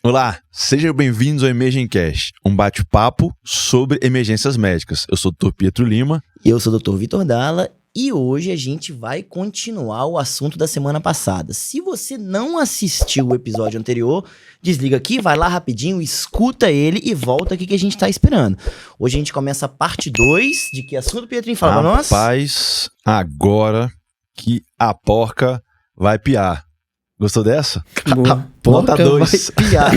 Olá, sejam bem-vindos ao EmergenCast, um bate-papo sobre emergências médicas. Eu sou o Dr. Pietro Lima. E eu sou o Dr. Vitor Dalla e hoje a gente vai continuar o assunto da semana passada. Se você não assistiu o episódio anterior, desliga aqui, vai lá rapidinho, escuta ele e volta aqui que a gente tá esperando. Hoje a gente começa a parte 2 de que assunto, Pietrinho? Fala pra nós. Rapaz, agora que a porca vai piar. Gostou dessa? A porca 2. vai piar.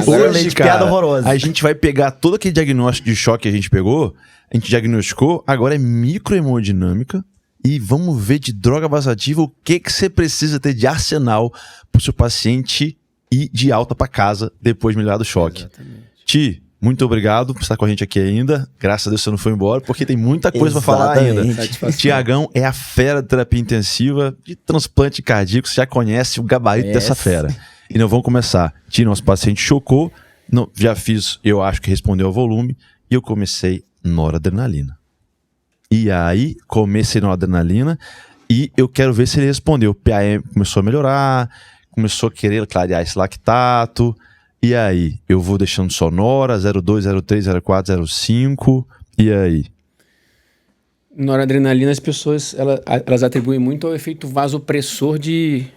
Hoje, cara, piada horrorosa. a gente vai pegar todo aquele diagnóstico de choque que a gente pegou, a gente diagnosticou, agora é microhemodinâmica e vamos ver de droga vasoativa o que você precisa ter de arsenal pro seu paciente ir de alta para casa depois de melhorar do choque. Exatamente. Ti, muito obrigado por estar com a gente aqui ainda. Graças a Deus você não foi embora, porque tem muita coisa para falar ainda. Tiagão é a fera de terapia intensiva de transplante cardíaco. Você já conhece o gabarito dessa fera. E nós vamos começar. Ti, nosso paciente chocou. Não, já fiz, eu acho que respondeu ao volume. E eu comecei noradrenalina. E aí, comecei noradrenalina. E eu quero ver se ele respondeu. O PAM começou a melhorar. Começou a querer clarear esse lactato. E aí, eu vou deixando sonora, 02, 03, 04, 05, e aí? Noradrenalina, as pessoas elas atribuem muito ao efeito vasopressor de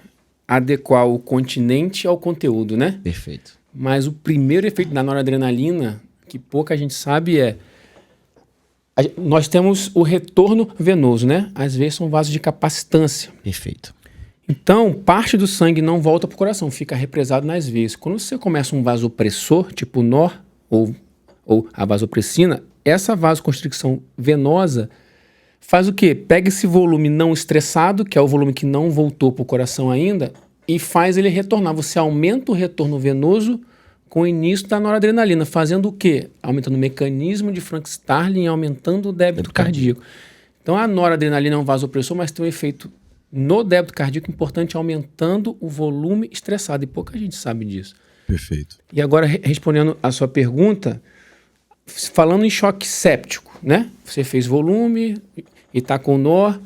adequar o continente ao conteúdo, né? Perfeito. Mas o primeiro efeito da noradrenalina, que pouca gente sabe, nós temos o retorno venoso, né? Às vezes são vasos de capacitância. Perfeito. Então, parte do sangue não volta para o coração, fica represado nas veias. Quando você começa um vasopressor, tipo o NOR ou a vasopressina, essa vasoconstricção venosa faz o quê? Pega esse volume não estressado, que é o volume que não voltou para o coração ainda, e faz ele retornar. Você aumenta o retorno venoso com o início da noradrenalina, fazendo o quê? Aumentando o mecanismo de Frank-Starling, aumentando o débito cardíaco. Então, a noradrenalina é um vasopressor, mas tem um efeito no débito cardíaco importante, aumentando o volume estressado. E pouca gente sabe disso. Perfeito. E agora, respondendo a sua pergunta, falando em choque séptico, né? Você fez volume e está com NOR.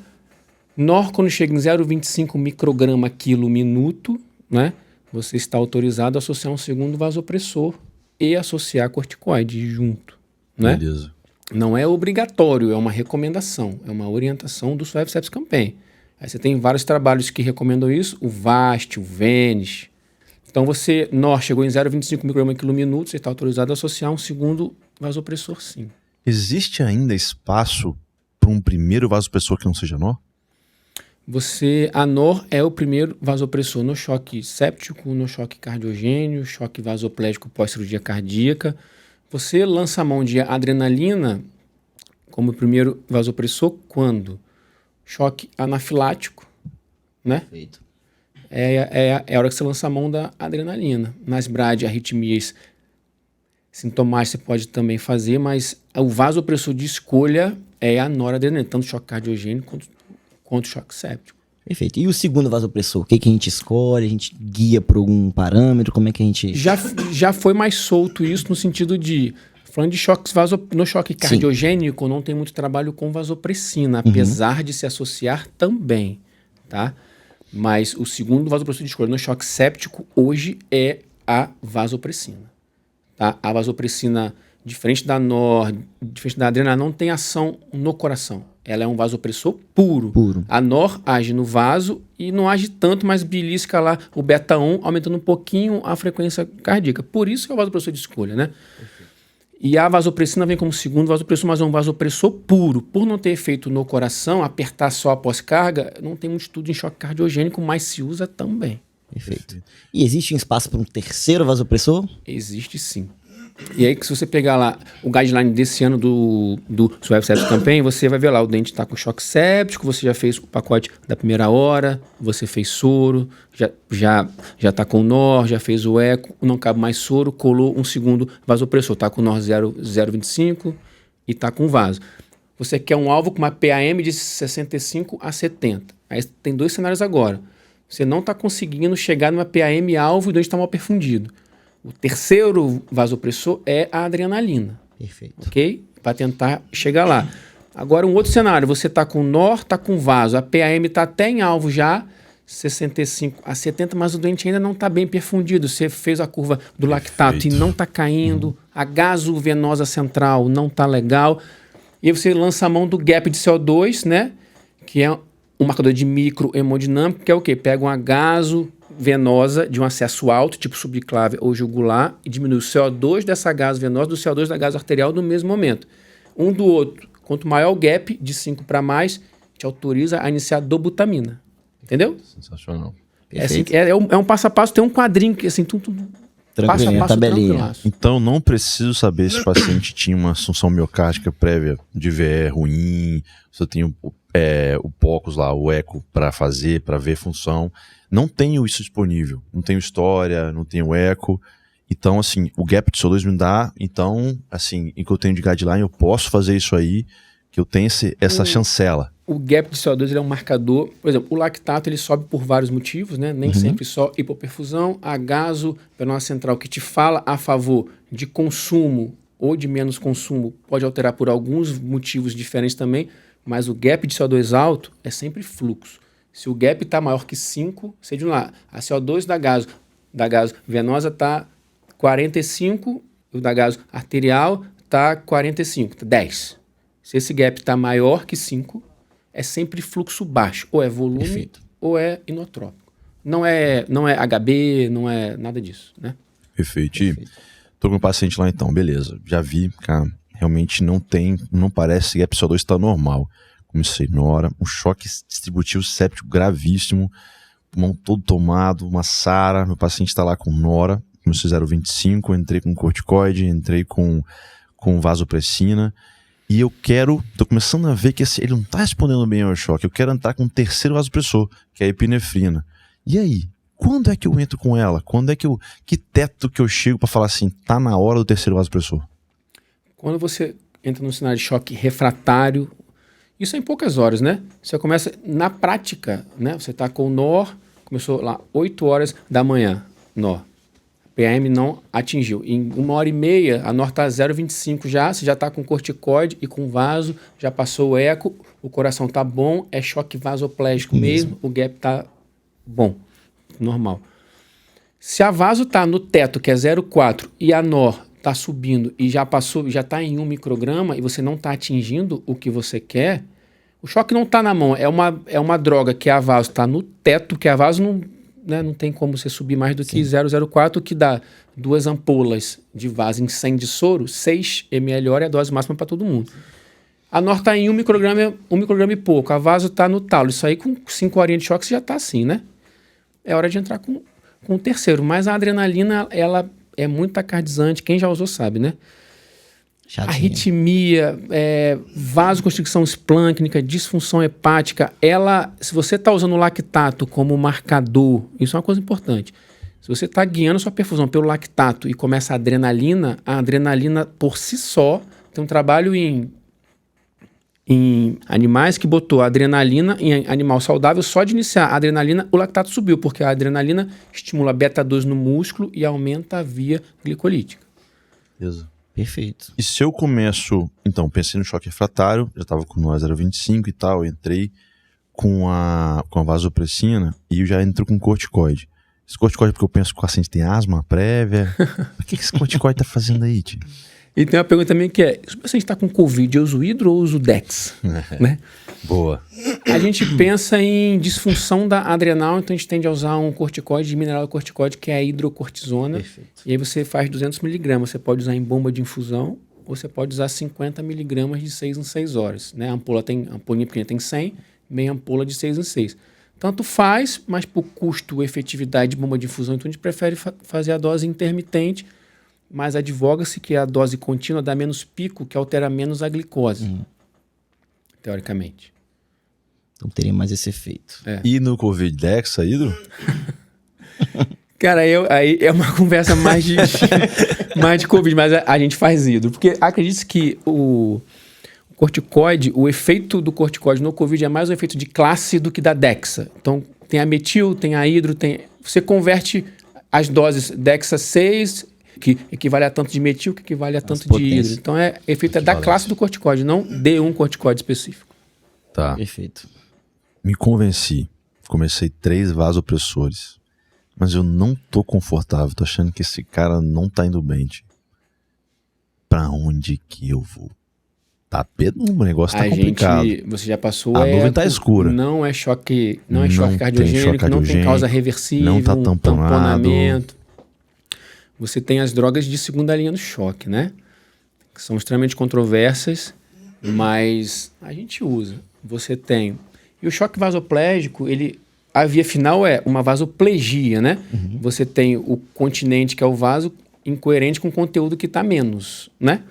NOR, quando chega em 0,25 micrograma quilo minuto, né? Você está autorizado a associar um segundo vasopressor e associar corticoide junto, né? Beleza. Não é obrigatório, é uma recomendação, é uma orientação do Swift Sepsis Campaign. Aí você tem vários trabalhos que recomendam isso, o VAST, o VENIS. Então NOR chegou em 0,25 micrograma quilo minuto, você está autorizado a associar um segundo vasopressor, sim. Existe ainda espaço para um primeiro vasopressor que não seja NOR? A NOR é o primeiro vasopressor no choque séptico, no choque cardiogênio, choque vasoplégico pós-cirurgia cardíaca. Você lança a mão de adrenalina como primeiro vasopressor quando? Choque anafilático, né? Perfeito. É a hora que você lança a mão da adrenalina. Nas bradiarritmias sintomáticas você pode também fazer, mas o vasopressor de escolha é a noradrenalina, tanto choque cardiogênico quanto choque séptico. Perfeito. E o segundo vasopressor? O que a gente escolhe? A gente guia por algum parâmetro? Como é que a gente... Já foi mais solto isso no sentido de... Falando de choques no choque cardiogênico, não tem muito trabalho com vasopressina, apesar de se associar também, tá? Mas o segundo vasopressor de escolha no choque séptico hoje é a vasopressina, tá? A vasopressina, diferente da NOR, diferente da adrenalina, não tem ação no coração. Ela é um vasopressor puro. A NOR age no vaso e não age tanto, mas belisca lá o beta-1, aumentando um pouquinho a frequência cardíaca. Por isso que é o vasopressor de escolha, né? E a vasopressina vem como segundo vasopressor, mas é um vasopressor puro. Por não ter efeito no coração, apertar só após carga, não tem muito estudo em choque cardiogênico, mas se usa também. Perfeito. E existe um espaço para um terceiro vasopressor? Existe sim. E aí, se você pegar lá o guideline desse ano do Swift Sepsis Campaign, você vai ver lá, o dente está com choque séptico, você já fez o pacote da primeira hora, você fez soro, já está com NOR, já fez o eco, não cabe mais soro, colou um segundo vasopressor, está com NOR 0,25 e está com vaso. Você quer um alvo com uma PAM de 65 a 70. Aí tem dois cenários agora. Você não está conseguindo chegar numa PAM alvo e o dente está mal perfundido. O terceiro vasopressor é a adrenalina. Perfeito. Ok? Para tentar chegar lá. Agora, um outro cenário. Você está com NOR, está com vaso. A PAM está até em alvo já. 65 a 70, mas o doente ainda não está bem perfundido. Você fez a curva do lactato e não está caindo, a gasovenosa central não está legal. E aí você lança a mão do gap de CO2, né? Que é um marcador de microhemodinâmico, que é o quê? Pega uma gasovenosa de um acesso alto, tipo subclave ou jugular, e diminui o CO2 dessa gasovenosa do CO2 da gaso arterial no mesmo momento. Um do outro. Quanto maior o gap, de 5 para mais, te autoriza a iniciar dobutamina. Entendeu? Sensacional. É um passo a passo, tem um quadrinho que assim, passo a passo, tabelinha. Então, não preciso saber se o paciente tinha uma função miocárdica prévia de VE ruim, se eu tenho o POCUS lá, o eco para fazer, para ver função. Não tenho isso disponível. Não tenho história, não tenho eco. Então, assim, o gap de CO2 me dá. Então, assim, em que eu tenho de guideline, eu posso fazer isso aí, que eu tenho essa chancela. O gap de CO2 ele é um marcador. Por exemplo, o lactato ele sobe por vários motivos, né? Nem sempre só hipoperfusão. A gasovenosa central que te fala a favor de consumo ou de menos consumo pode alterar por alguns motivos diferentes também, mas o gap de CO2 alto é sempre fluxo. Se o gap está maior que 5, sei de um lado, a CO2 da gasovenosa está 45, o da gaso arterial está 45, tá 10. Se esse gap está maior que 5, é sempre fluxo baixo. Ou é volume, perfeito, ou é inotrópico. Não é HB, não é nada disso, né? Perfeito. E tô com o paciente lá então, beleza. Já vi, cara, realmente não parece que gap CO2 está normal. Comecei nora, um choque distributivo séptico gravíssimo, pulmão todo tomado, uma SARA, meu paciente está lá com nora, comecei 0,25, entrei com corticoide, entrei com vasopressina. E tô começando a ver que ele não está respondendo bem ao choque. Eu quero entrar com o terceiro vasopressor, que é a epinefrina. E aí? Quando é que eu entro com ela? Que teto que eu chego para falar assim, tá na hora do terceiro vasopressor? Quando você entra no cenário de choque refratário, isso é em poucas horas, né? Você começa na prática, né? Você está com o NOR, começou lá 8 horas da manhã, NOR. PM não atingiu. Em 1h30, a NOR está 0,25 já, você já está com corticoide e com vaso, já passou o eco, o coração está bom, é choque vasoplégico mesmo, o gap está bom, normal. Se a vaso está no teto, que é 0,4, e a NOR está subindo e já passou, já está em 1 micrograma e você não está atingindo o que você quer, o choque não está na mão, é uma droga que a vaso está no teto, que a vaso não tem como você subir mais do que 0,04, que dá 2 ampolas de vaso em 100 de soro, 6 ml hora é a dose máxima para todo mundo. A NOR está em 1 micrograma e pouco, a vaso está no talo. Isso aí com 5 horinhas de choque você já está assim, né? É hora de entrar com o terceiro. Mas a adrenalina, ela é muito tacardizante, quem já usou sabe, né? Chatinho. Arritmia, vasoconstricção esplâncnica, disfunção hepática, se você está usando o lactato como marcador, isso é uma coisa importante. Se você está guiando a sua perfusão pelo lactato e começa a adrenalina por si só, tem um trabalho em animais que botou a adrenalina em animal saudável, só de iniciar a adrenalina, o lactato subiu, porque a adrenalina estimula beta-2 no músculo e aumenta a via glicolítica. Beleza. Perfeito. E se eu começo, então, pensei no choque refratário, já estava com o 0,25 e tal, entrei com a vasopressina e eu já entro com corticoide. Esse corticoide é porque eu penso que o paciente tem asma prévia. O que esse corticoide tá fazendo aí, tio? E tem uma pergunta também que é, se o paciente está com Covid, eu uso hidro ou uso Dex? Né? Boa. A gente pensa em disfunção da adrenal, então a gente tende a usar um corticoide de mineral corticoide, que é a hidrocortisona. Perfeito. E aí você faz 200 miligramas. Você pode usar em bomba de infusão ou você pode usar 50 miligramas de 6 em 6 horas. Né? A ampolinha pequena tem 100, meia ampola de 6 em 6. Tanto faz, mas por custo, efetividade de bomba de infusão, então a gente prefere fazer a dose intermitente, mas advoga-se que a dose contínua dá menos pico, que altera menos a glicose, teoricamente. Então teria mais esse efeito. E no Covid Dexa, hidro? Cara, aí é uma conversa mais de Covid, mas a gente faz hidro. Porque acredite que o corticoide, o efeito do corticoide no Covid é mais um efeito de classe do que da Dexa. Então tem a metil, tem a hidro, você converte as doses Dexa 6... que equivale a tanto de metil, que equivale a tanto de hidro. Então, efeito da classe do corticóide, não de um corticóide específico. Tá. Perfeito. Me convenci. comecei 3 vasopressores. Mas eu não tô confortável. Tô achando que esse cara não tá indo bem, tio. Pra onde que eu vou? Tá penumbra, o negócio tá complicado. Você já passou a nuvem tá escura. Não é choque, choque cardiogênico, não tem causa reversível, não tá tamponamento. Você tem as drogas de segunda linha do choque, né? Que são extremamente controversas, mas a gente usa. Você tem... E o choque vasoplégico, a via final é uma vasoplegia, né? Uhum. Você tem o continente, que é o vaso, incoerente com o conteúdo que está menos, né?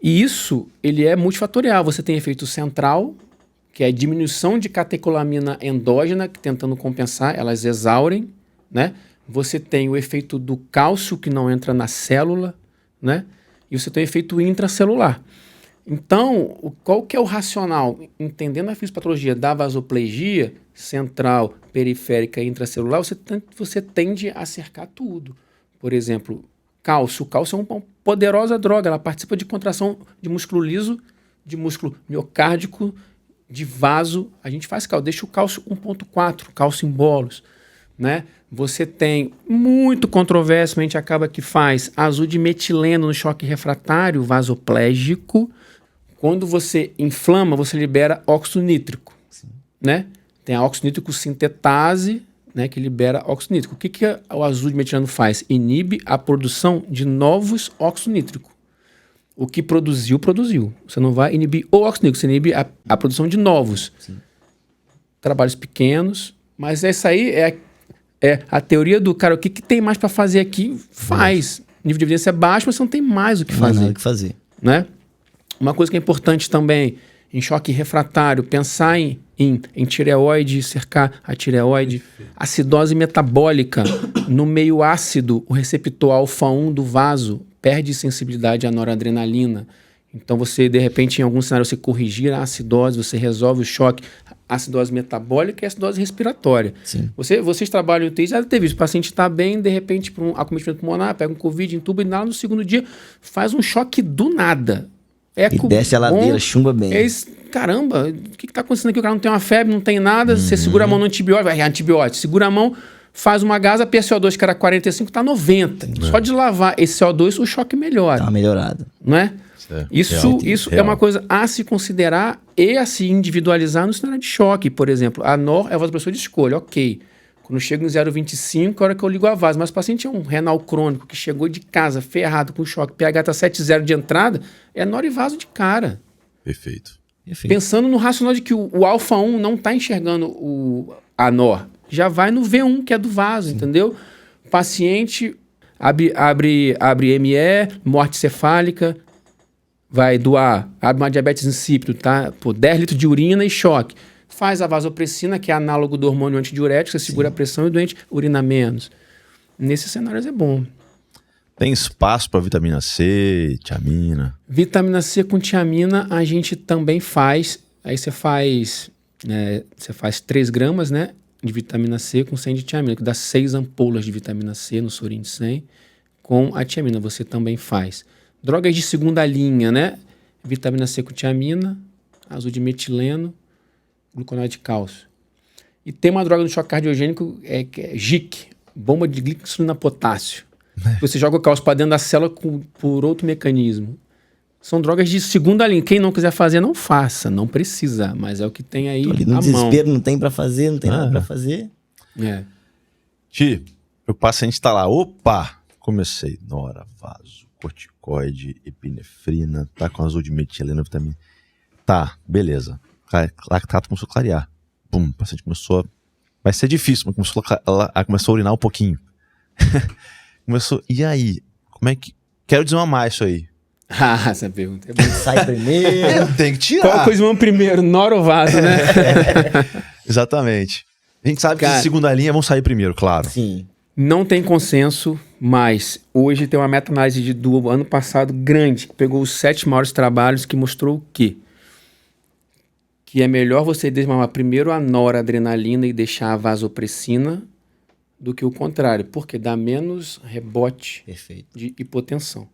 E isso, ele é multifatorial. Você tem efeito central, que é a diminuição de catecolamina endógena, que tentando compensar, elas exaurem, né? Você tem o efeito do cálcio, que não entra na célula, né? E você tem o efeito intracelular. Então, qual que é o racional? Entendendo a fisiopatologia da vasoplegia, central, periférica e intracelular, você tende a cercar tudo. Por exemplo, cálcio. O cálcio é uma poderosa droga, ela participa de contração de músculo liso, de músculo miocárdico, de vaso. A gente faz cálcio, deixa o cálcio 1.4, cálcio em bolos, né? Você tem, muito controversialmente, acaba que faz azul de metileno no choque refratário vasoplégico. Quando você inflama, você libera óxido nítrico, né? Tem a óxido nítrico sintetase, né, que libera óxido nítrico. O que o azul de metileno faz? Inibe a produção de novos óxido nítrico. O que produziu. Você não vai inibir o óxido nítrico, você inibe a produção de novos. Sim. Trabalhos pequenos, mas essa aí é a teoria do cara, o que tem mais para fazer aqui, faz. Nível de evidência é baixo, mas você não tem mais o que fazer. Nada o que fazer. Né? Uma coisa que é importante também, em choque refratário, pensar em tireoide, cercar a tireoide. Acidose metabólica, no meio ácido, o receptor alfa-1 do vaso perde sensibilidade à noradrenalina. Então você, de repente, em algum cenário, você corrigir a acidose, você resolve o choque. Acidose metabólica e acidose respiratória. Sim. Vocês trabalham em UTI, já teve isso. O paciente está bem, de repente, por um acometimento pulmonar, pega um Covid, intuba e lá no segundo dia faz um choque do nada. E desce a ladeira, chumba bem. Caramba, o que está acontecendo aqui? O cara não tem uma febre, não tem nada, você segura a mão no antibiótico, vai antibiótico, segura a mão, faz uma gasa, PCO2 que era 45, está 90. Só de lavar esse CO2, o choque melhora. Dá uma melhorada. Não é? Isso é uma coisa a se considerar e a se individualizar no cenário de choque. Por exemplo, a NOR é a vasopressor de escolha, ok. Quando chega em 0,25, é a hora que eu ligo a vaso. Mas o paciente é um renal crônico que chegou de casa ferrado com choque, pH está 7,0 de entrada, é NOR e vaso de cara. Perfeito. Pensando no racional de que o alfa-1 não está enxergando a NOR. Já vai no V1, que é do vaso, entendeu? Paciente abre ME, morte cefálica, vai doar, abre uma diabetes insípido, tá? 10 litros de urina e choque. Faz a vasopressina, que é análogo do hormônio antidiurético, você segura a pressão e o doente urina menos. Nesses cenários é bom. Tem espaço para vitamina C, tiamina? Vitamina C com tiamina a gente também faz. Aí você faz 3 gramas, né, de vitamina C com 100 de tiamina, que dá 6 ampolas de vitamina C no Sorin 100 com a tiamina. Você também faz. Drogas de segunda linha, né? Vitamina C com tiamina, azul de metileno, gluconato de cálcio. E tem uma droga no choque cardiogênico que é GIC, bomba de glicosilina potássio. Você joga o cálcio para dentro da célula por outro mecanismo. São drogas de segunda linha. Quem não quiser fazer, não faça. Não precisa, mas é o que tem aí ali no desespero, não tem para fazer, não tem nada para fazer. Ti, o paciente tá lá, opa, comecei, nora, vaso, corticoide, epinefrina, tá com azul de metileno, vitamina. Tá, beleza. Lactato começou a clarear. Pum, o paciente começou a... Vai ser difícil, mas começou a urinar um pouquinho. E aí? Como é que... Quero desmamar isso aí. Essa pergunta é boa. Sai primeiro. Tem que tirar. Qual coisa vamos primeiro? Nora ou vaso, né? Exatamente. A gente sabe que de segunda linha vão sair primeiro, claro. Sim. Não tem consenso, mas hoje tem uma meta-análise do ano passado grande, que pegou os 7 maiores trabalhos, que mostrou o quê? Que é melhor você desmamar primeiro a noradrenalina e deixar a vasopressina do que o contrário, porque dá menos rebote de hipotensão.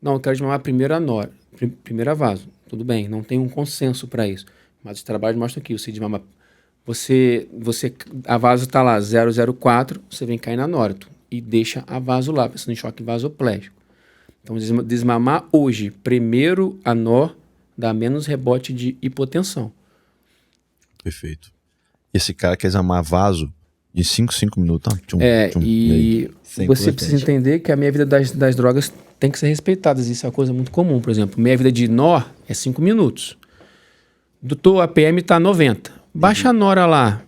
Não, eu quero desmamar primeiro a nora, primeiro a vaso. Tudo bem, não tem um consenso para isso. Mas os trabalhos mostram que você desmama a vaso tá lá 0,04, você vem cair na nóreto e deixa a vaso lá, pensando em choque vasoplégico. Então, desmamar hoje, primeiro a nó, dá menos rebote de hipotensão. Perfeito. Esse cara quer desmamar vaso de 5 minutos. E você precisa entender que a meia-vida das drogas tem que ser respeitadas. Isso é uma coisa muito comum. Por exemplo, meia-vida de nó é 5 minutos. Doutor, a PM está 90. Baixa a nora lá,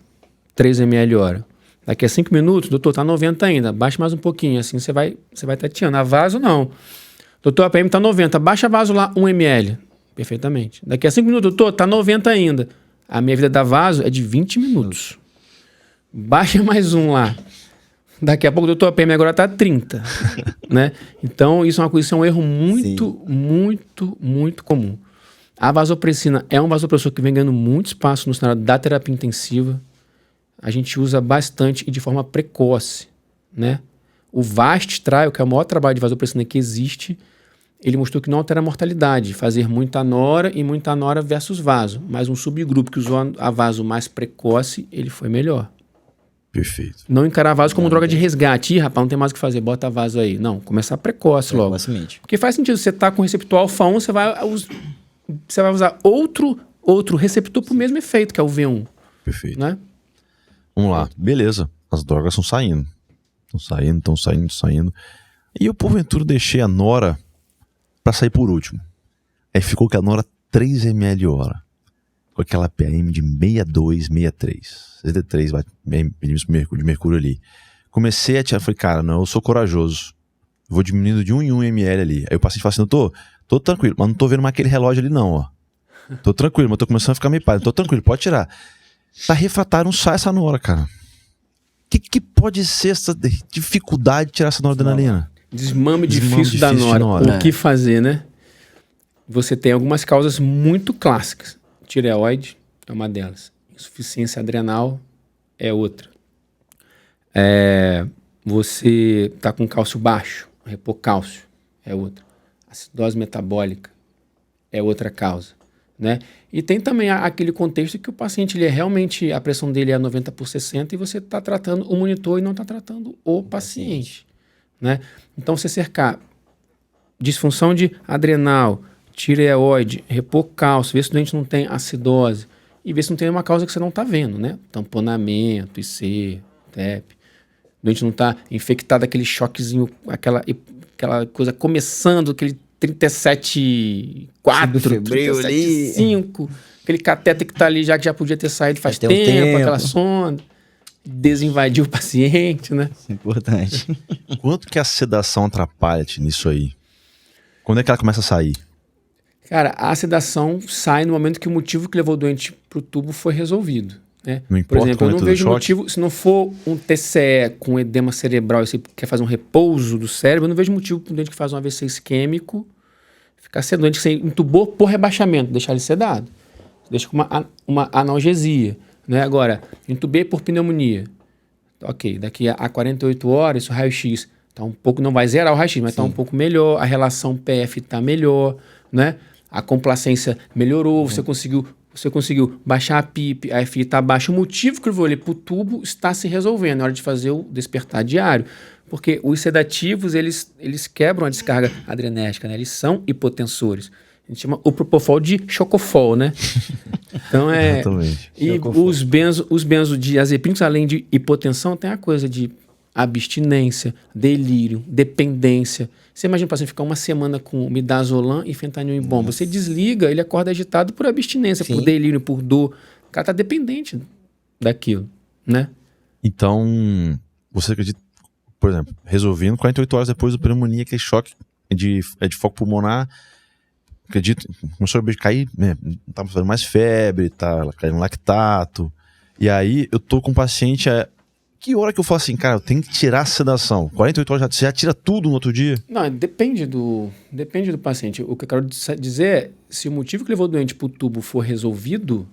3 ml hora. Daqui a 5 minutos, doutor, está 90 ainda. Baixa mais um pouquinho, assim você vai tateando. A vaso, não. Doutor, a PM está 90. Baixa a vaso lá, 1 ml. Perfeitamente. Daqui a 5 minutos, doutor, está 90 ainda. A meia-vida da vaso é de 20 minutos. Baixa mais um lá. Daqui a pouco, doutor, a PM agora está 30. Né? Então, isso é um erro muito comum. A vasopressina é um vasopressor que vem ganhando muito espaço no cenário da terapia intensiva. A gente usa bastante e de forma precoce. Né? O VAST trial, que é o maior trabalho de vasopressina que existe, ele mostrou que não altera a mortalidade, fazer muita nora e muita nora versus vaso. Mas um subgrupo que usou a vaso mais precoce, ele foi melhor. Perfeito. Não encarar vaso como droga de resgate. Ih, rapaz, não tem mais o que fazer, bota vaso aí. Não, começar precocemente logo. Porque faz sentido, você tá com receptor alfa 1, você vai usar outro receptor pro mesmo efeito, que é o V1. Perfeito. Né? Vamos lá, beleza. As drogas estão saindo. Estão saindo. E eu, porventura, deixei a nora pra sair por último. Aí ficou com a nora 3 ml hora. Com aquela PM de 62, 63. 63 milímetros de mercúrio ali. Comecei a tirar, falei, cara, não, eu sou corajoso. Vou diminuindo de 1 em 1 ml ali. Aí o paciente fala assim, tô tranquilo, mas não tô vendo mais aquele relógio ali não, ó. Tô tranquilo, mas tô começando a ficar meio pálido. Tô tranquilo, pode tirar. Tá refratário, não sai essa nora, cara. Que pode ser essa dificuldade de tirar essa noradrenalina? Desmame difícil da nora. O que fazer, né? Você tem algumas causas muito clássicas. Tireoide é uma delas. Insuficiência adrenal é outra. Você está com cálcio baixo, repor cálcio é outra. Acidose metabólica é outra causa. Né? E tem também aquele contexto que o paciente realmente, a pressão dele é 90/60 e você está tratando o monitor e não está tratando o paciente. Né? Então, você cercar disfunção de adrenal, tireoide, repor cálcio, ver se o doente não tem acidose e ver se não tem uma causa que você não está vendo, né? Tamponamento, IC, TEP. O doente não está infectado, aquele choquezinho, aquela coisa começando, aquele 37,4, 37,5, aquele cateter que está ali já que já podia ter saído faz tempo, aquela sonda. Desinvadir o paciente, né? Isso é importante. Quanto que a sedação atrapalha-te nisso aí? Quando é que ela começa a sair? Cara, a sedação sai no momento que o motivo que levou o doente pro tubo foi resolvido. Né? Não importa. Por exemplo, eu não vejo motivo, se não for um TCE com edema cerebral e você quer fazer um repouso do cérebro, eu não vejo motivo para um doente que faz um AVC isquêmico ficar sedado. Doente que você entubou por rebaixamento, deixar ele sedado. Deixa com uma analgesia. Né? Agora, entubei por pneumonia. Ok, daqui a 48 horas, o raio-x tá um pouco, não vai zerar o raio-x, mas está um pouco melhor, a relação PF está melhor, né? A complacência melhorou, você conseguiu baixar a PIP, a FI está baixa. O motivo que eu vou ali para o tubo está se resolvendo na hora de fazer o despertar diário. Porque os sedativos, eles quebram a descarga adrenérgica, né? Eles são hipotensores. A gente chama o propofol de chocofol, né? Então Exatamente. E os benzodiazepínicos, além de hipotensão, tem a coisa de abstinência, delírio, dependência. Você imagina o paciente ficar uma semana com midazolam e fentanil em bomba. Você desliga, ele acorda agitado por abstinência, por delírio, por dor. O cara tá dependente daquilo, né? Então, você acredita, por exemplo, resolvendo 48 horas depois do pneumonia, aquele choque de foco pulmonar, acredito, começou a cair, né? Não tava fazendo mais febre, tá caindo lactato. E aí eu tô com o paciente. Que hora que eu falo assim, cara, eu tenho que tirar a sedação? 48 horas você já tira tudo no outro dia? Não, depende do paciente. O que eu quero dizer é, se o motivo que levou o doente pro tubo for resolvido,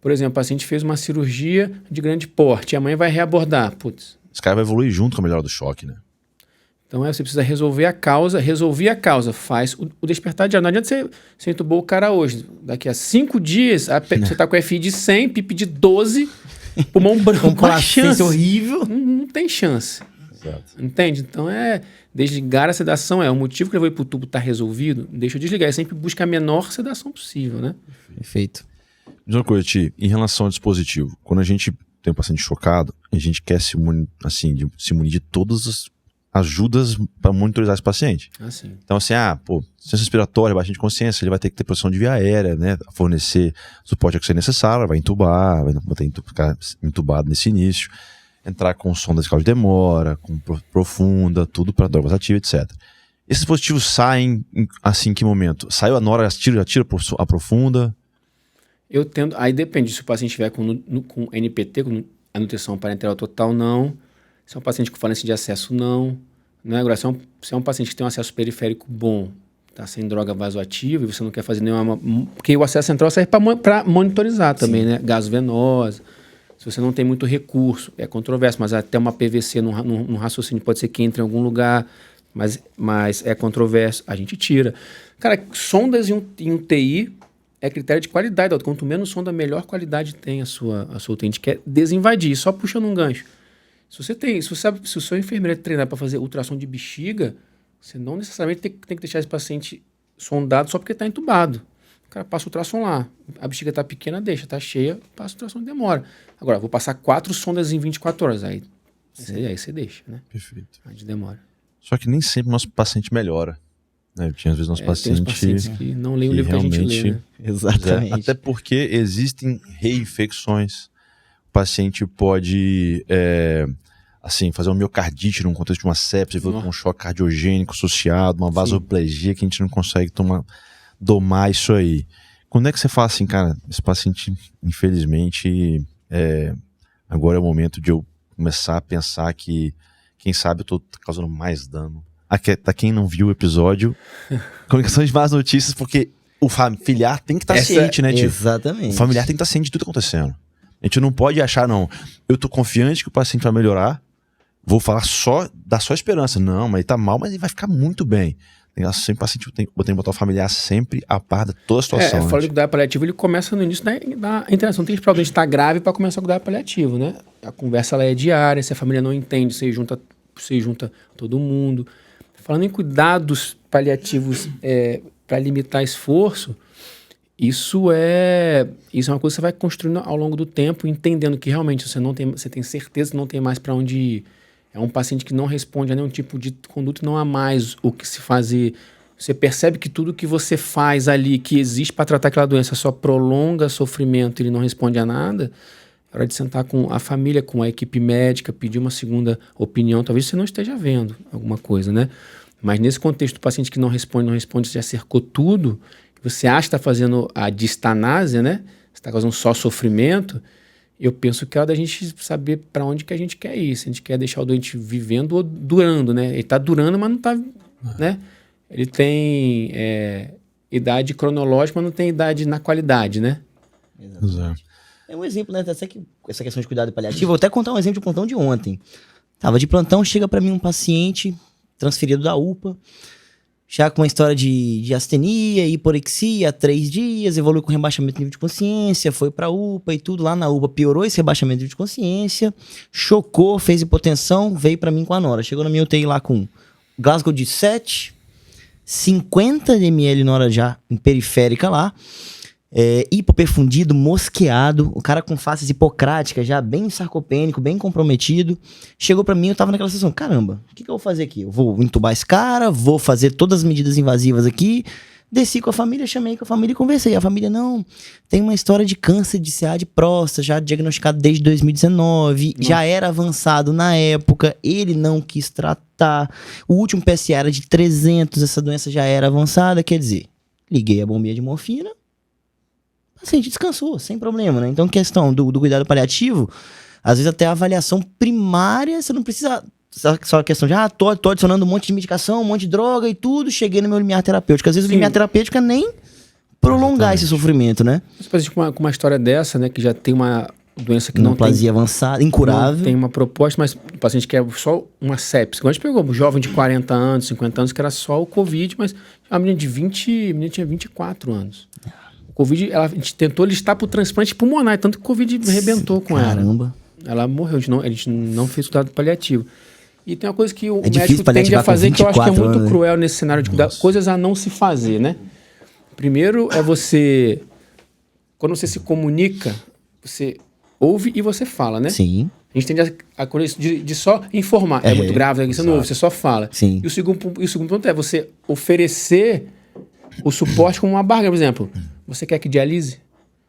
por exemplo, o paciente fez uma cirurgia de grande porte, e amanhã vai reabordar. Putz. Esse cara vai evoluir junto com a melhora do choque, né? Então você precisa resolver a causa, faz o despertar diário. Não adianta você entubou o cara hoje. Daqui a 5 dias, você tá com FI de 100, PIP de 12, pulmão branco. Com a chance horrível. Não tem chance. Exato. Entende? Então desligar a sedação o motivo que levou pro tubo tá resolvido, deixa eu desligar. Sempre busca a menor sedação possível, né? Perfeito. Diz uma coisa, Ti, em relação ao dispositivo, quando a gente tem um paciente chocado, a gente quer se munir de todas as ajudas para monitorizar esse paciente. Assim. Então, assim, ciência respiratória, baixa de consciência, ele vai ter que ter posição de via aérea, né? Fornecer suporte que seja necessário, vai entubar, ficar entubado nesse início, entrar com sonda de demora, com profunda, tudo para drogas ativas, etc. Esses dispositivos saem, assim, em que momento? Saiu na hora, já tira a profunda? Eu tendo. Aí depende se o paciente estiver com NPT, com a nutrição parenteral total, não. Se é um paciente com falência de acesso, não. Agora, se é um paciente que tem um acesso periférico bom, tá sem droga vasoativa, e você não quer fazer nenhuma. Porque o acesso central serve para monitorizar também, né? Gaso venosa. Se você não tem muito recurso, é controverso, mas até uma PVC no raciocínio pode ser que entre em algum lugar, mas é controverso, a gente tira. Cara, sondas em um TI é critério de qualidade. Quanto menos sonda, melhor qualidade tem a sua UTI. A gente quer desinvadir, só puxando um gancho. Se o seu enfermeiro treinar para fazer ultrassom de bexiga, você não necessariamente tem que deixar esse paciente sondado só porque está entubado. O cara passa o ultrassom lá. A bexiga está pequena, deixa. Está cheia, passa o ultrassom e demora. Agora, vou passar 4 sondas em 24 horas. Aí você deixa, né? Perfeito. Aí demora. Só que nem sempre o nosso paciente melhora. Né? Tinha, às vezes, nosso paciente... Tem pacientes que não leem o livro que a gente lê, né? Exatamente. Até porque existem reinfecções. O paciente pode... fazer uma miocardite num contexto de uma sepse, com um choque cardiogênico associado, uma vasoplegia que a gente não consegue domar isso aí. Quando é que você fala assim, cara, esse paciente, infelizmente, agora é o momento de eu começar a pensar que, quem sabe, eu tô causando mais dano. Pra quem não viu o episódio, comunicação de más notícias, porque o familiar tem que estar ciente, né, tio? Exatamente. O familiar tem que estar ciente de tudo que tá acontecendo. A gente não pode achar, não, eu tô confiante que o paciente vai melhorar, vou falar dar só esperança. Não, mas ele tá mal, mas ele vai ficar muito bem. Sempre paciente, eu tenho que botar o familiar sempre a par de toda a situação. Fora do cuidado paliativo, ele começa no início da interação. Não tem que esperar o doente estar grave para começar o cuidado paliativo, né? A conversa ela é diária, se a família não entende, você junta todo mundo. Falando em cuidados paliativos para limitar esforço, isso é uma coisa que você vai construindo ao longo do tempo, entendendo que realmente você tem certeza que não tem mais para onde ir. É um paciente que não responde a nenhum tipo de conduta, não há mais o que se fazer. Você percebe que tudo que você faz ali, que existe para tratar aquela doença, só prolonga sofrimento e ele não responde a nada. É hora de sentar com a família, com a equipe médica, pedir uma segunda opinião. Talvez você não esteja vendo alguma coisa, né? Mas nesse contexto, o paciente que não responde, você já cercou tudo, você acha que está fazendo a distanásia, né? Você está causando só sofrimento. Eu penso que é hora da gente saber para onde que a gente quer ir. Se a gente quer deixar o doente vivendo ou durando, né? Ele está durando, mas não está, né? Ele tem idade cronológica, mas não tem idade na qualidade, né? Exato. É um exemplo, né? Essa questão de cuidado paliativo. Vou até contar um exemplo de plantão de ontem. Tava de plantão, chega para mim um paciente transferido da UPA, já com uma história de astenia, hiporexia, há 3 dias, evoluiu com rebaixamento de nível de consciência, foi pra UPA e tudo. Lá na UPA piorou esse rebaixamento de nível de consciência, chocou, fez hipotensão, veio pra mim com a nora. Chegou na minha UTI lá com Glasgow de 7, 50 ml nora já em periférica lá, hipoperfundido, mosqueado, o cara com faces hipocráticas, já bem sarcopênico, bem comprometido. Chegou pra mim, eu tava naquela situação, caramba, o que eu vou fazer aqui? Eu vou entubar esse cara, vou fazer todas as medidas invasivas aqui. Desci com a família, chamei com a família e conversei. A família, não, tem uma história de câncer de CA de próstata, já diagnosticado desde 2019, já era avançado na época, ele não quis tratar. O último PSA era de 300, essa doença já era avançada, quer dizer, liguei a bombinha de morfina, o paciente descansou, sem problema, né? Então, questão do cuidado paliativo, às vezes até a avaliação primária, você não precisa... Só a questão de, tô adicionando um monte de medicação, um monte de droga e tudo, cheguei no meu limiar terapêutico. Às vezes o limiar terapêutico é nem prolongar esse sofrimento, né? Esse paciente com uma história dessa, né, que já tem uma doença que não tem... Neoplasia avançada, incurável. Não tem uma proposta, mas o paciente quer só uma sepse. A gente pegou um jovem de 40 anos, 50 anos, que era só o Covid, mas a menina a menina tinha 24 anos. O Covid, a gente tentou listar para o transplante pulmonar, tanto que o Covid arrebentou com ela. Caramba. Ela morreu, a gente não fez cuidado paliativo. E tem uma coisa que o difícil médico tende a fazer, que eu acho que é muito anos, cruel nesse cenário de cuidar, coisas a não se fazer, né? Primeiro é você... Quando você se comunica, você ouve e você fala, né? Sim. A gente tende a coisa de só informar. É muito grave, você não ouve, você só fala. Sim. E o segundo ponto é você oferecer o suporte como uma barreira. Por exemplo, você quer que dialise?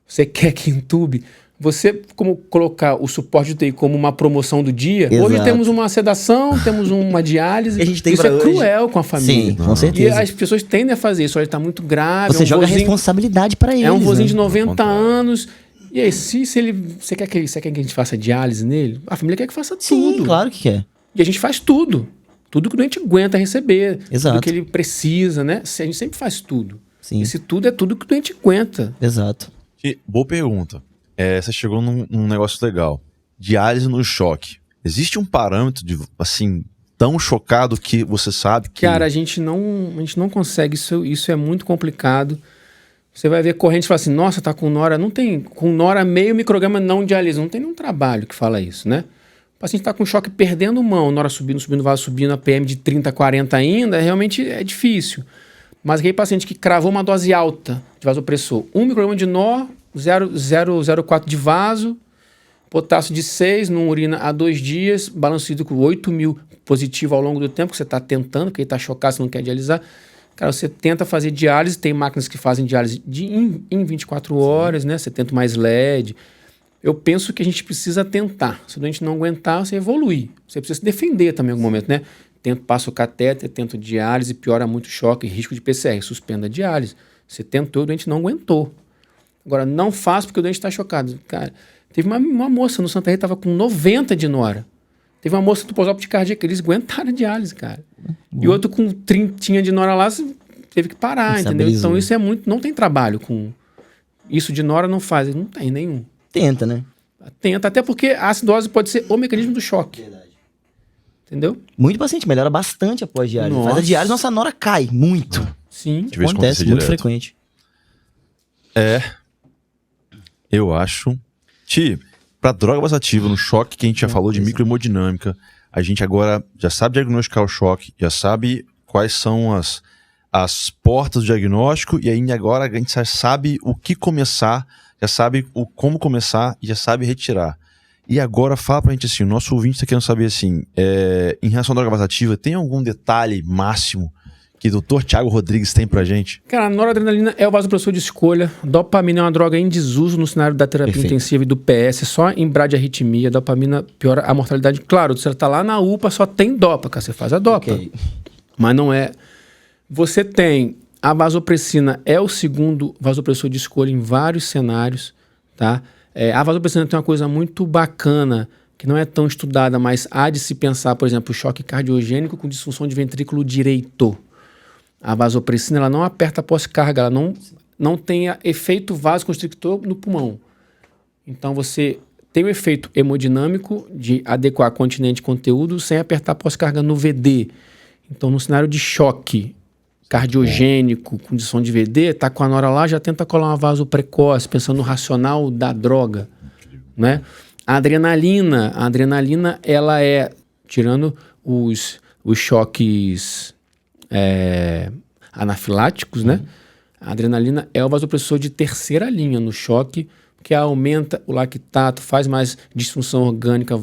Você quer que entube? Você, como colocar o suporte de UTI como uma promoção do dia, Exato. Hoje temos uma sedação, temos uma diálise. A gente tem isso é cruel com a família. Sim, com certeza. E as pessoas tendem a fazer isso. Olha, está muito grave. Você joga a responsabilidade para eles. É um vozinho né? de 90 anos. E aí, você quer que a gente faça diálise nele? A família quer que faça tudo. Sim, claro que quer. E a gente faz tudo. Tudo que o doente aguenta receber. Exato. Tudo que ele precisa, né? A gente sempre faz tudo. Sim. Esse tudo é tudo que o doente aguenta. Exato. E, boa pergunta. Você chegou num negócio legal. Diálise no choque. Existe um parâmetro de, assim, tão chocado que você sabe que... Cara, a gente não consegue. Isso é muito complicado. Você vai ver corrente e fala assim, nossa, tá com nora... Não tem... Com nora meio micrograma não diálise. Não tem nenhum trabalho que fala isso, né? O paciente tá com choque perdendo mão, nora subindo, vaso subindo, a PM de 30, 40 ainda, realmente é difícil. Mas aquele paciente que cravou uma dose alta de vasopressor, 1 micrograma de nó, 0,04 de vaso, potássio de 6, não urina há 2 dias, balanço hídrico 8.000 positivo ao longo do tempo, que você está tentando, porque ele está chocado, você não quer dialisar. Cara, você tenta fazer diálise, tem máquinas que fazem diálise em 24 horas, né? Você tenta mais LED. Eu penso que a gente precisa tentar. Se o doente não aguentar, você evolui. Você precisa se defender também em algum momento, né? Passo o catéter, tento diálise, piora muito o choque, risco de PCR, suspenda a diálise. Você tentou, o doente não aguentou. Agora, não faço porque o doente está chocado. Cara, teve uma moça no Santa Rita, estava com 90 de nora. Teve uma moça do pós-op de cardíaca, eles aguentaram a diálise, cara. E outro com 30 de nora lá, teve que parar, entendeu? Então isso é muito... Não tem trabalho com... Isso de nora não faz, não tem nenhum. Tenta, né? Tenta, até porque a acidose pode ser o mecanismo do choque. Verdade. Entendeu? Muito paciente, melhora bastante após diálise. Nossa. Faz a diálise, nossa nora cai muito. Sim. Acontece, muito frequente. Eu acho. Para droga vasoativa, no choque que a gente já falou de microhemodinâmica, a gente agora já sabe diagnosticar o choque, já sabe quais são as portas do diagnóstico, e aí agora a gente já sabe o que começar, já sabe como começar e já sabe retirar. E agora fala pra gente assim, o nosso ouvinte tá querendo saber assim, em relação à droga vasoativa, tem algum detalhe máximo que o Dr. Thiago Rodrigues tem pra gente? Cara, a noradrenalina é o vasopressor de escolha. Dopamina é uma droga em desuso no cenário da terapia intensiva e do PS. Só em bradiarritmia, dopamina piora a mortalidade. Claro, você tá lá na UPA, só tem dopa, cara. Você faz a dopa. Okay. Mas não é... Você tem... A vasopressina é o segundo vasopressor de escolha em vários cenários, tá? A vasopressina tem uma coisa muito bacana, que não é tão estudada, mas há de se pensar, por exemplo, o choque cardiogênico com disfunção de ventrículo direito. A vasopressina, ela não aperta pós-carga, ela não tem efeito vasoconstrictor no pulmão. Então, você tem o efeito hemodinâmico de adequar continente e conteúdo sem apertar pós-carga no VD. Então, no cenário de choque cardiogênico, com disfunção de VD, tá com a nora lá, já tenta colar uma vaso precoce, pensando no racional da droga, né? A adrenalina, ela é, tirando os choques... anafiláticos, né? A adrenalina é o vasopressor de terceira linha no choque, que aumenta o lactato, faz mais disfunção orgânica,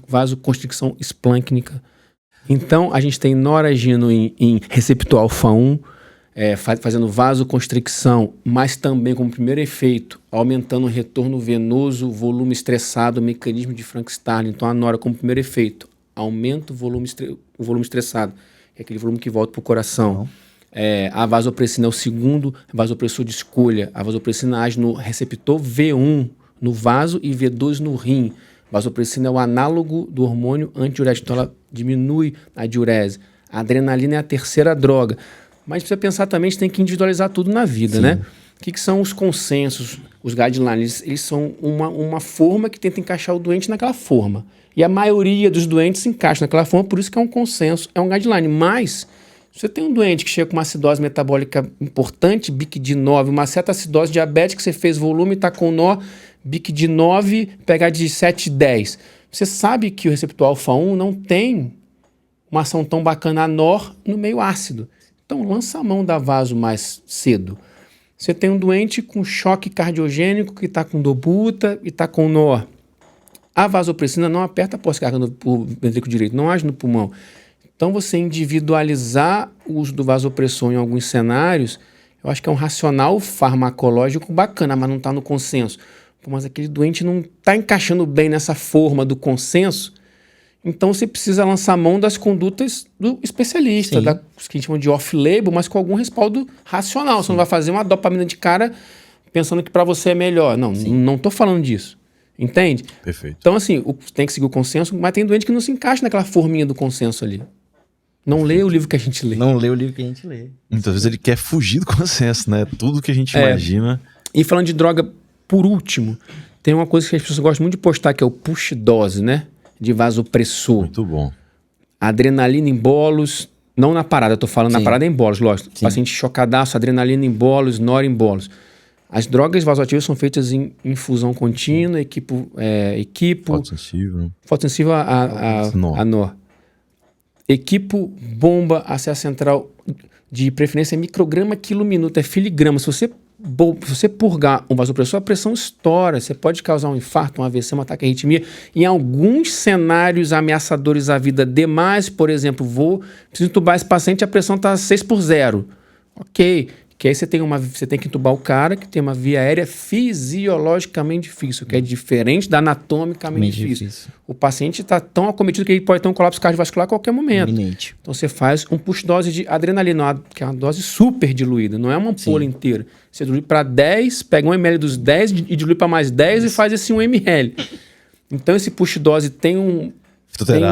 vasoconstricção esplâncnica. Então, a gente tem noragino em receptor alfa-1, fazendo vasoconstricção, mas também como primeiro efeito, aumentando o retorno venoso, volume estressado, mecanismo de Frank-Starling. Então, a nora como primeiro efeito, aumenta o volume estressado. É aquele volume que volta para o coração. A vasopressina é o segundo vasopressor de escolha. A vasopressina age no receptor V1 no vaso e V2 no rim. Vasopressina é o análogo do hormônio antidiurético, então ela diminui a diurese. A adrenalina é a terceira droga. Mas precisa pensar também, a gente tem que individualizar tudo na vida, né? que são os consensos, os guidelines? Eles são uma forma que tenta encaixar o doente naquela forma. E a maioria dos doentes se encaixa naquela forma, por isso que é um consenso, é um guideline. Mas, se você tem um doente que chega com uma acidose metabólica importante, BIC de 9, uma certa acidose diabética, você fez volume, está com nó, BIC de 9, pH de 7,10. Você sabe que o receptor alfa-1 não tem uma ação tão bacana a NOR no meio ácido. Então, lança a mão da vaso mais cedo. Você tem um doente com choque cardiogênico que está com dobuta e está com NOR. A vasopressina não aperta a pós-carga no ventrículo direito, não age no pulmão. Então, você individualizar o uso do vasopressor em alguns cenários, eu acho que é um racional farmacológico bacana, mas não está no consenso. Pô, mas aquele doente não está encaixando bem nessa forma do consenso, então você precisa lançar mão das condutas do especialista, que a gente chama de off-label, mas com algum respaldo racional. Sim. Você não vai fazer uma dopamina de cara pensando que para você é melhor. Não estou falando disso. Entende? Perfeito. Então, assim, tem que seguir o consenso, mas tem doente que não se encaixa naquela forminha do consenso ali. Não lê o livro que a gente lê. Não lê o livro que a gente lê. Muitas vezes ele quer fugir do consenso, né? Tudo que a gente imagina. E falando de droga, por último, tem uma coisa que as pessoas gostam muito de postar, que é o push dose, né? De vasopressor. Muito bom. Adrenalina em bolos, não na parada, eu tô falando na parada em bolos, lógico. Sim. Paciente chocadaço, adrenalina em bolos, nor em bolos. As drogas vasoativas são feitas em infusão contínua, equipo fotossensível a NOR. Equipo bomba a ser central, de preferência micrograma quilo minuto, é filigrama. Se você purgar um vasopressor, a pressão estoura. Você pode causar um infarto, um AVC, um ataque à arritmia. Em alguns cenários ameaçadores à vida demais, por exemplo, preciso entubar esse paciente, a pressão está 6/0. Ok. Que aí você tem que entubar o cara que tem uma via aérea fisiologicamente difícil, que é diferente da anatomicamente difícil. O paciente está tão acometido que ele pode ter um colapso cardiovascular a qualquer momento. Iminente. Então você faz um push dose de adrenalina, que é uma dose super diluída, não é uma ampola inteira. Você dilui para 10, pega 1 ml dos 10 e dilui para mais 10 e faz esse 1 ml. Então esse push dose tem um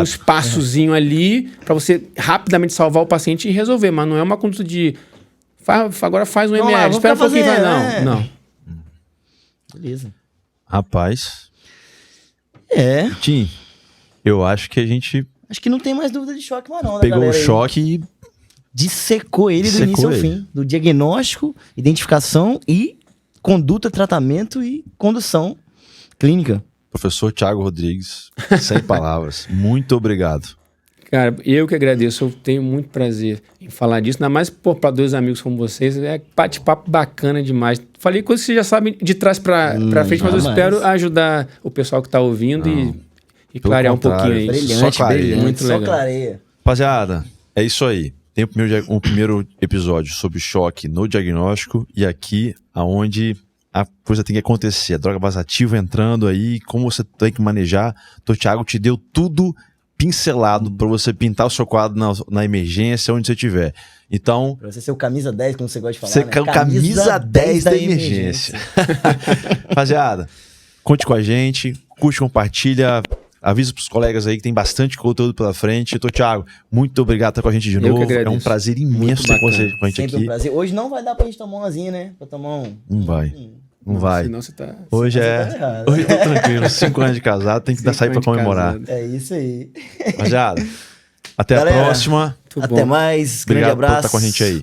espaçozinho ali para você rapidamente salvar o paciente e resolver, mas não é uma conduta de agora faz 1 ml, espera um pouquinho, vai. Não. Beleza. Rapaz. Tim, eu acho que a gente... Acho que não tem mais dúvida de choque mais não, né, pegou o choque e... dissecou ele do início ao fim. Do diagnóstico, identificação e conduta, tratamento e condução clínica. Professor Thiago Rodrigues, sem palavras. Muito obrigado. Cara, eu que agradeço, eu tenho muito prazer em falar disso, ainda mais para 2 amigos como vocês, é bate-papo bacana demais. Falei coisas que vocês já sabem de trás para frente, mas eu espero ajudar o pessoal que está ouvindo e clarear um pouquinho aí. Brilhante, muito legal. Só clareia. Rapaziada, é isso aí. Tem o primeiro episódio sobre choque no diagnóstico e aqui aonde a coisa tem que acontecer. A droga vasoativa entrando aí, como você tem que manejar. O Thiago te deu tudo pincelado para você pintar o seu quadro na emergência, onde você estiver. Então... Pra você ser o camisa 10, como você gosta de falar, você né? Camisa 10 da emergência. Rapaziada, conte com a gente, curte, compartilha, avisa pros colegas aí que tem bastante conteúdo pela frente. Thiago, muito obrigado por estar com a gente de novo. É um prazer imenso ter com a gente sempre aqui. Um prazer. Hoje não vai dar pra gente tomar umazinha, né? Pra tomar Não vai. Não vai. Senão você tá... Hoje hoje eu tô tranquilo. 5 anos de casado, tem que sair pra comemorar. Casado. É isso aí. Rapaziada, até a próxima. Até mais. Obrigado Grande abraço. por estar com a gente aí.